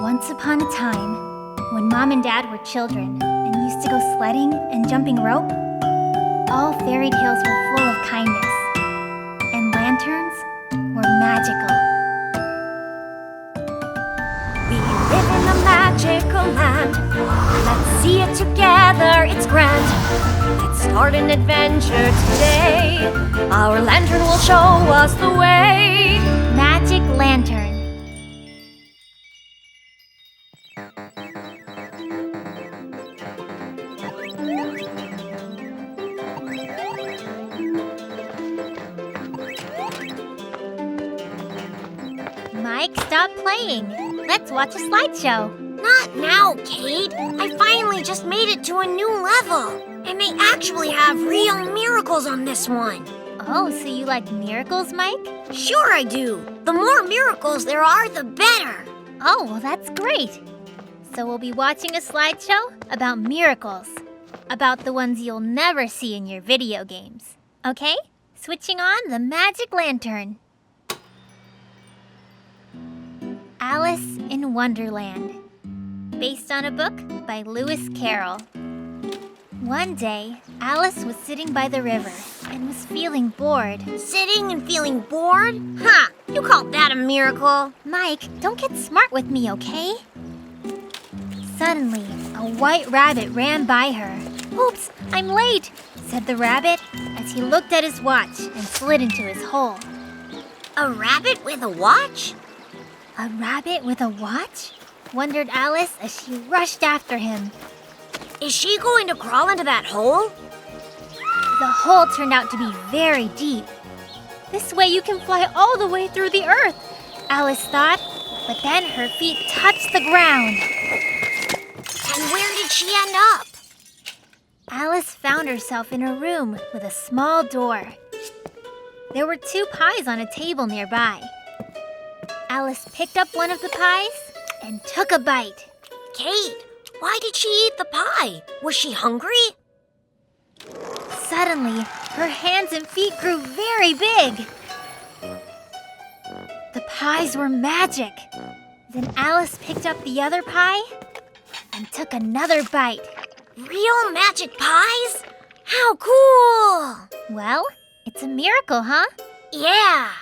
Once upon a time, when Mom and Dad were children and used to go sledding and jumping rope, all fairy tales were full of kindness, and lanterns were magical. We live in a magical land. Let's see it together, it's grand. Let's start an adventure today. Our lantern will show us the way. Magic Lantern. Mike, stop playing. Let's watch a slideshow. Not now, Kate. I finally just made it to a new level. And they actually have real miracles on this one. Oh, so you like miracles, Mike? Sure I do. The more miracles there are, the better. Oh, well, that's great. So we'll be watching a slideshow about miracles. About the ones you'll never see in your video games. Okay? Switching on the Magic Lantern. Alice in Wonderland. Based on a book by Lewis Carroll. One day, Alice was sitting by the river and was feeling bored. Sitting and feeling bored? Ha! You call that a miracle? Mike, don't get smart with me, okay? Suddenly, a white rabbit ran by her. Oops, I'm late, said the rabbit as he looked at his watch and slid into his hole. A rabbit with a watch? A rabbit with a watch? Wondered Alice as she rushed after him. Is she going to crawl into that hole? The hole turned out to be very deep. This way you can fly all the way through the earth, Alice thought, but then her feet touched the ground. And where did she end up? Alice found herself in a room with a small door. There were 2 pies on a table nearby. Alice picked up one of the pies and took a bite. Kate, why did she eat the pie? Was she hungry? Suddenly, her hands and feet grew very big. The pies were magic. Then Alice picked up the other pie and took another bite. Real magic pies? How cool! Well, it's a miracle, huh? Yeah.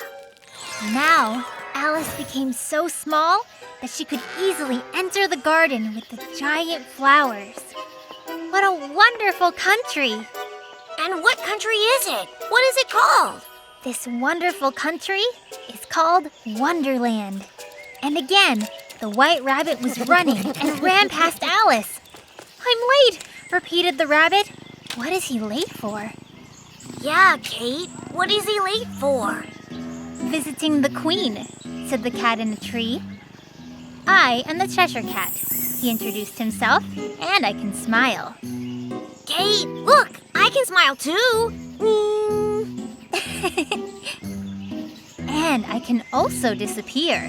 Now, Alice became so small that she could easily enter the garden with the giant flowers. What a wonderful country! And what country is it? What is it called? This wonderful country is called Wonderland. And again, the white rabbit was running and ran past Alice. I'm late, repeated the rabbit. What is he late for? Yeah, Kate. What is he late for? Visiting the Queen, said the cat in a tree. I am the Cheshire Cat, he introduced himself, and I can smile. Kate, look, I can smile too. And I can also disappear,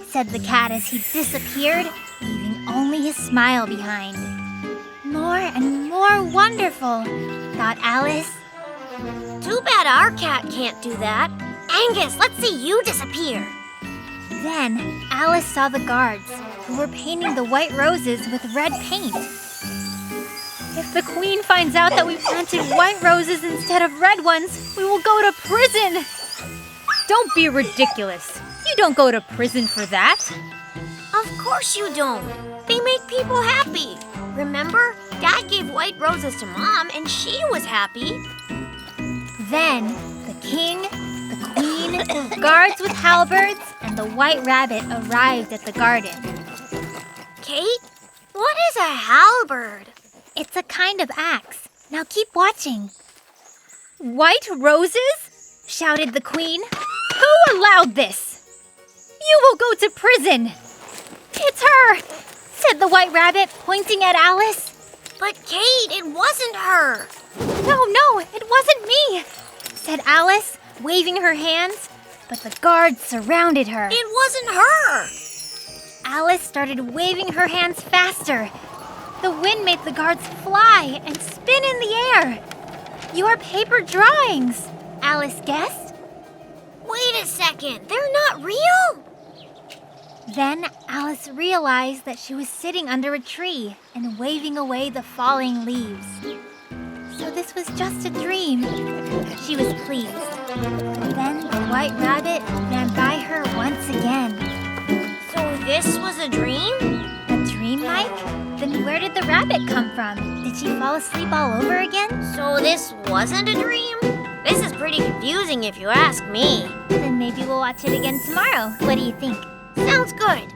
said the cat as he disappeared, leaving only his smile behind. More and more wonderful, thought Alice. Too bad our cat can't do that. Angus, let's see you disappear. Then Alice saw the guards, who were painting the white roses with red paint. If the Queen finds out that we planted white roses instead of red ones, we will go to prison. Don't be ridiculous. You don't go to prison for that. Of course you don't. They make people happy. Remember, Dad gave white roses to Mom and she was happy. Then the king, the queen, guards with halberds, and the white rabbit arrived at the garden. Kate, what is a halberd? It's a kind of axe. Now keep watching. White roses? Shouted the queen. Who allowed this? You will go to prison. It's her, said the white rabbit, pointing at Alice. But Kate, it wasn't her. No, it wasn't me, said Alice, waving her hands, but the guards surrounded her. It wasn't her. Alice started waving her hands faster. The wind made the guards fly and spin in the air. Your paper drawings, Alice guessed. Wait a second, they're not real? Then Alice realized that she was sitting under a tree and waving away the falling leaves. So this was just a dream. She was pleased. Then the White Rabbit ran by her once again. So this was a dream? A dream, Mike? Then where did the rabbit come from? Did she fall asleep all over again? So this wasn't a dream? This is pretty confusing if you ask me. Then maybe we'll watch it again tomorrow. What do you think? Sounds good.